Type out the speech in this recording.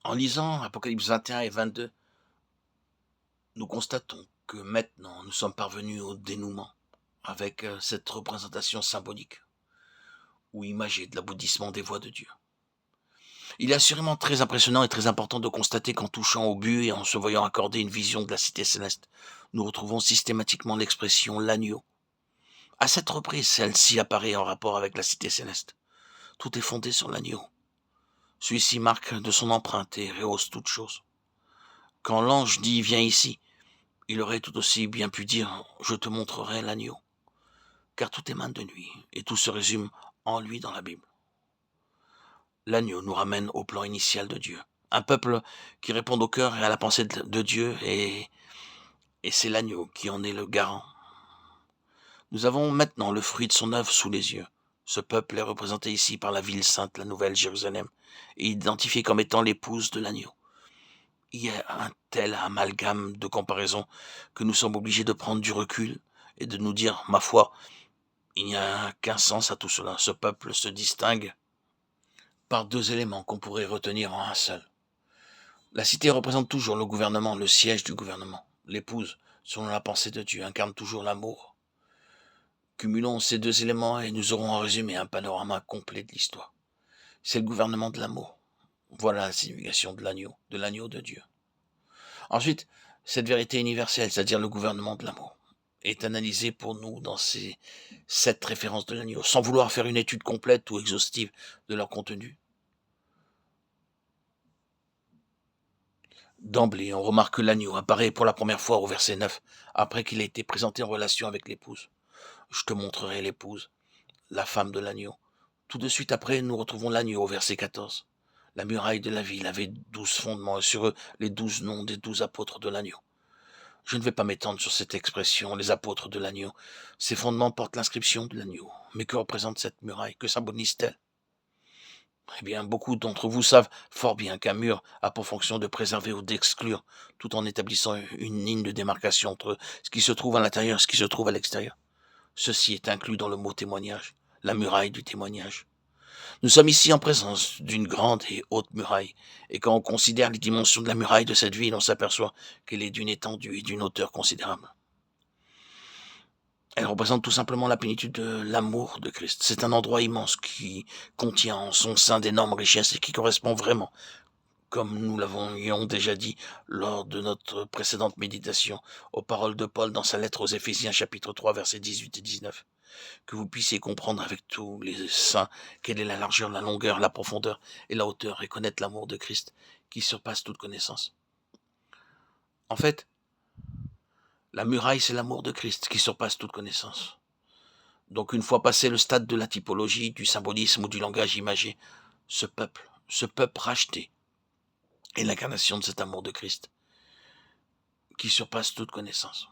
En lisant Apocalypse 21 et 22, nous constatons que maintenant nous sommes parvenus au dénouement avec cette représentation symbolique ou imagée de l'aboutissement des voies de Dieu. Il est assurément très impressionnant et très important de constater qu'en touchant au but et en se voyant accorder une vision de la cité céleste, nous retrouvons systématiquement l'expression l'agneau. À cette reprise, celle-ci apparaît en rapport avec la cité céleste. Tout est fondé sur l'agneau. Celui-ci marque de son empreinte et rehausse toute chose. Quand l'ange dit « Viens ici », il aurait tout aussi bien pu dire « Je te montrerai l'agneau », car tout émane de lui et tout se résume en lui dans la Bible. L'agneau nous ramène au plan initial de Dieu. Un peuple qui répond au cœur et à la pensée de Dieu, et c'est l'agneau qui en est le garant. Nous avons maintenant le fruit de son œuvre sous les yeux. Ce peuple est représenté ici par la ville sainte, la Nouvelle Jérusalem, et identifié comme étant l'épouse de l'agneau. Il y a un tel amalgame de comparaison que nous sommes obligés de prendre du recul et de nous dire, ma foi, il n'y a qu'un sens à tout cela. Ce peuple se distingue par deux éléments qu'on pourrait retenir en un seul. La cité représente toujours le gouvernement, le siège du gouvernement. L'épouse, selon la pensée de Dieu, incarne toujours l'amour. Cumulons ces deux éléments et nous aurons en résumé un panorama complet de l'histoire. C'est le gouvernement de l'amour. Voilà la signification de l'agneau de Dieu. Ensuite, cette vérité universelle, c'est-à-dire le gouvernement de l'amour, est analysée pour nous dans ces 7 références de l'agneau, sans vouloir faire une étude complète ou exhaustive de leur contenu. D'emblée, on remarque que l'agneau apparaît pour la première fois au verset 9, après qu'il a été présenté en relation avec l'épouse. Je te montrerai l'épouse, la femme de l'agneau. Tout de suite après, nous retrouvons l'agneau au verset 14. La muraille de la ville avait 12 fondements et sur eux les 12 noms des 12 apôtres de l'agneau. Je ne vais pas m'étendre sur cette expression, les apôtres de l'agneau. Ces fondements portent l'inscription de l'agneau. Mais que représente cette muraille? Que symbolise-t-elle? Eh bien, beaucoup d'entre vous savent fort bien qu'un mur a pour fonction de préserver ou d'exclure, tout en établissant une ligne de démarcation entre ce qui se trouve à l'intérieur et ce qui se trouve à l'extérieur. Ceci est inclus dans le mot témoignage, la muraille du témoignage. Nous sommes ici en présence d'une grande et haute muraille, et quand on considère les dimensions de la muraille de cette ville, on s'aperçoit qu'elle est d'une étendue et d'une hauteur considérable. Elle représente tout simplement la plénitude de l'amour de Christ. C'est un endroit immense qui contient en son sein d'énormes richesses et qui correspond vraiment, comme nous l'avions déjà dit lors de notre précédente méditation, aux paroles de Paul dans sa lettre aux Éphésiens chapitre 3 versets 18 et 19. Que vous puissiez comprendre avec tous les saints quelle est la largeur, la longueur, la profondeur et la hauteur et connaître l'amour de Christ qui surpasse toute connaissance. En fait, la muraille, c'est l'amour de Christ qui surpasse toute connaissance. Donc une fois passé le stade de la typologie, du symbolisme ou du langage imagé, ce peuple racheté, est l'incarnation de cet amour de Christ qui surpasse toute connaissance.